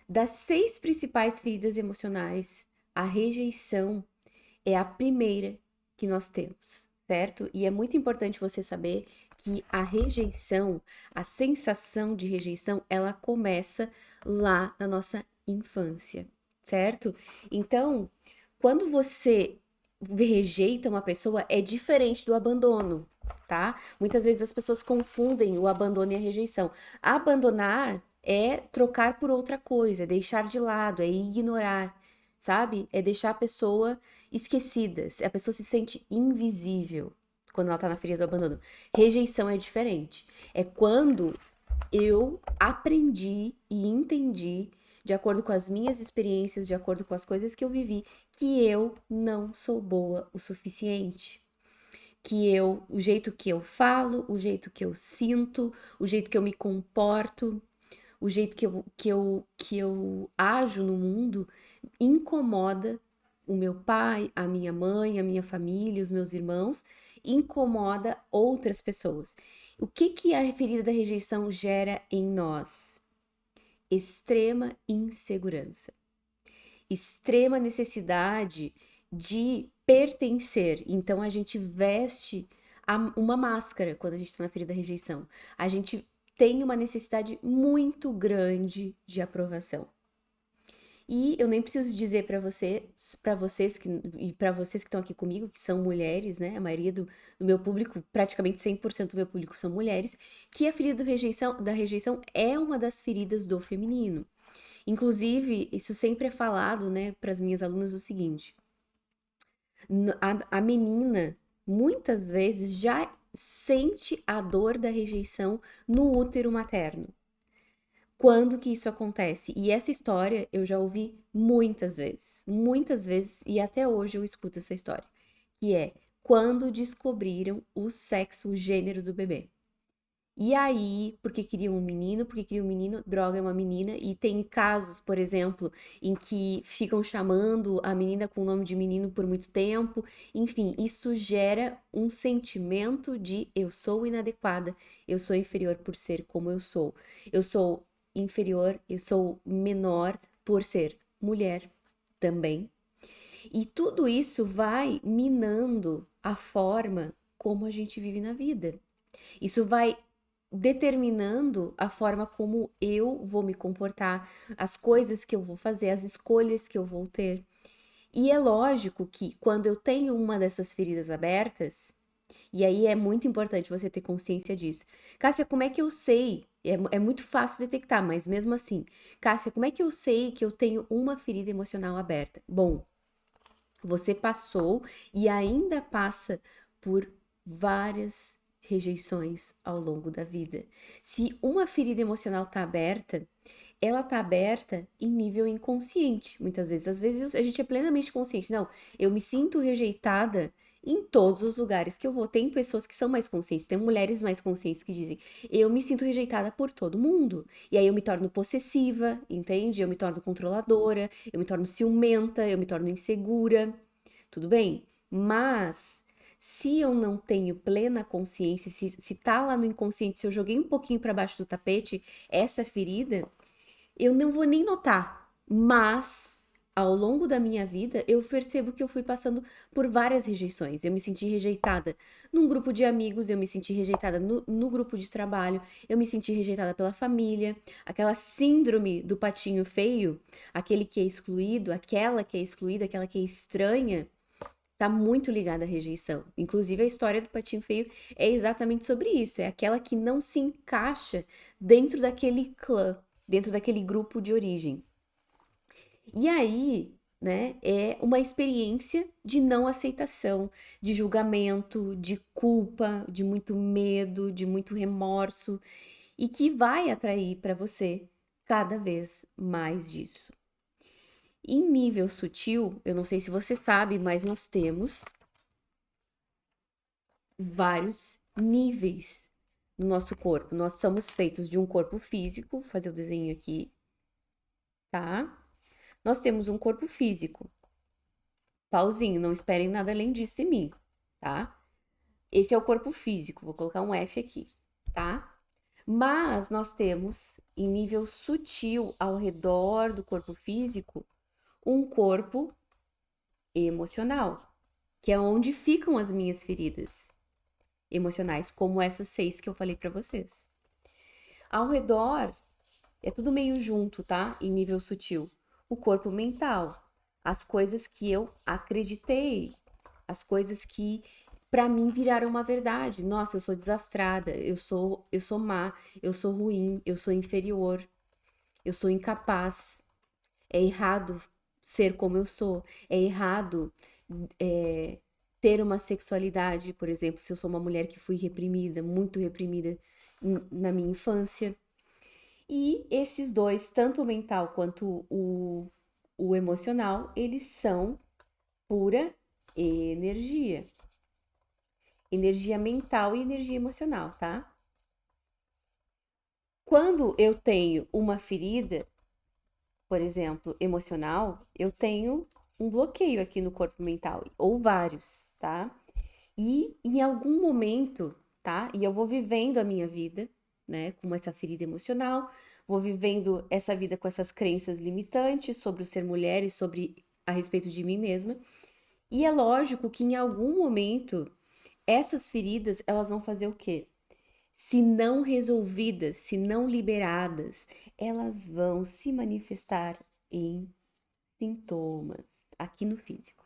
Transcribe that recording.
Das 6 principais feridas emocionais, a rejeição é a primeira que nós temos, certo? E é muito importante você saber que a rejeição, a sensação de rejeição, ela começa lá na nossa infância, certo? Então, quando você rejeita uma pessoa, é diferente do abandono, tá? Muitas vezes as pessoas confundem o abandono e a rejeição. Abandonar é trocar por outra coisa, é deixar de lado, é ignorar, sabe? É deixar a pessoa esquecida. A pessoa se sente invisível quando ela tá na ferida do abandono. Rejeição é diferente. É quando eu aprendi e entendi, de acordo com as minhas experiências, de acordo com as coisas que eu vivi, que eu não sou boa o suficiente. O jeito que eu falo, o jeito que eu sinto, o jeito que eu me comporto, o jeito que eu ajo no mundo incomoda o meu pai, a minha mãe, a minha família, os meus irmãos, incomoda outras pessoas. O que que a ferida da rejeição gera em nós? Extrema insegurança, extrema necessidade de pertencer. Então a gente veste uma máscara quando a gente está na ferida da rejeição. A gente tem uma necessidade muito grande de aprovação. E eu nem preciso dizer para vocês que e para vocês que estão aqui comigo, que são mulheres, né? A maioria do meu público, praticamente 100% do meu público são mulheres, que a ferida da rejeição é uma das feridas do feminino. Inclusive, isso sempre é falado, né, para as minhas alunas o seguinte: a menina muitas vezes já sente a dor da rejeição no útero materno. Quando que isso acontece? E essa história eu já ouvi muitas vezes, e até hoje eu escuto essa história, que é quando descobriram o sexo, o gênero do bebê. E aí, porque queriam um menino, porque queriam um menino, droga é uma menina, e tem casos, por exemplo, em que ficam chamando a menina com o nome de menino por muito tempo. Enfim, isso gera um sentimento de eu sou inadequada, eu sou inferior por ser como eu sou inferior, eu sou menor por ser mulher também. E tudo isso vai minando a forma como a gente vive na vida. Isso vai determinando a forma como eu vou me comportar, as coisas que eu vou fazer, as escolhas que eu vou ter. E é lógico que quando eu tenho uma dessas feridas abertas, e aí é muito importante você ter consciência disso. Cássia, como é que eu sei? É muito fácil detectar, mas mesmo assim, Cássia, como é que eu sei que eu tenho uma ferida emocional aberta? Bom, você passou e ainda passa por várias rejeições ao longo da vida. Se uma ferida emocional está aberta, ela está aberta em nível inconsciente, muitas vezes. Às vezes a gente é plenamente consciente. Não, eu me sinto rejeitada em todos os lugares que eu vou. Tem pessoas que são mais conscientes, tem mulheres mais conscientes que dizem: eu me sinto rejeitada por todo mundo. E aí eu me torno possessiva, entende? Eu me torno controladora, eu me torno ciumenta, eu me torno insegura. Tudo bem? Mas se eu não tenho plena consciência, se tá lá no inconsciente, se eu joguei um pouquinho para baixo do tapete essa ferida, eu não vou nem notar. Mas ao longo da minha vida, eu percebo que eu fui passando por várias rejeições. Eu me senti rejeitada num grupo de amigos, eu me senti rejeitada no grupo de trabalho, eu me senti rejeitada pela família. Aquela síndrome do patinho feio, aquele que é excluído, aquela que é excluída, aquela que é estranha, tá muito ligada à rejeição. Inclusive, a história do patinho feio é exatamente sobre isso. É aquela que não se encaixa dentro daquele clã, dentro daquele grupo de origem. E aí, né, é uma experiência de não aceitação, de julgamento, de culpa, de muito medo, de muito remorso, e que vai atrair para você cada vez mais disso. Em nível sutil, eu não sei se você sabe, mas nós temos vários níveis no nosso corpo. Nós somos feitos de um corpo físico, vou fazer o desenho aqui, tá? Nós temos um corpo físico. Pauzinho, não esperem nada além disso de mim, tá? Esse é o corpo físico, vou colocar um F aqui, tá? Mas nós temos, em nível sutil, ao redor do corpo físico, um corpo emocional, que é onde ficam as minhas feridas emocionais, como essas 6 que eu falei pra vocês. Ao redor, é tudo meio junto, tá? Em nível sutil. O corpo mental, as coisas que eu acreditei, as coisas que pra mim viraram uma verdade. Nossa, eu sou desastrada, eu sou má, eu sou ruim, eu sou inferior, eu sou incapaz. É errado ser como eu sou. É errado é, ter uma sexualidade, por exemplo, se eu sou uma mulher que fui reprimida, muito reprimida na minha infância. E esses dois, tanto o mental quanto o emocional, eles são pura energia. Energia mental e energia emocional, tá? Quando eu tenho uma ferida, por exemplo, emocional, eu tenho um bloqueio aqui no corpo mental, ou vários, tá? E em algum momento, tá? E eu vou vivendo a minha vida, né, com essa ferida emocional, vou vivendo essa vida com essas crenças limitantes sobre o ser mulher e sobre a respeito de mim mesma. E é lógico que em algum momento essas feridas, elas vão fazer o quê? Se não resolvidas, se não liberadas, elas vão se manifestar em sintomas aqui no físico.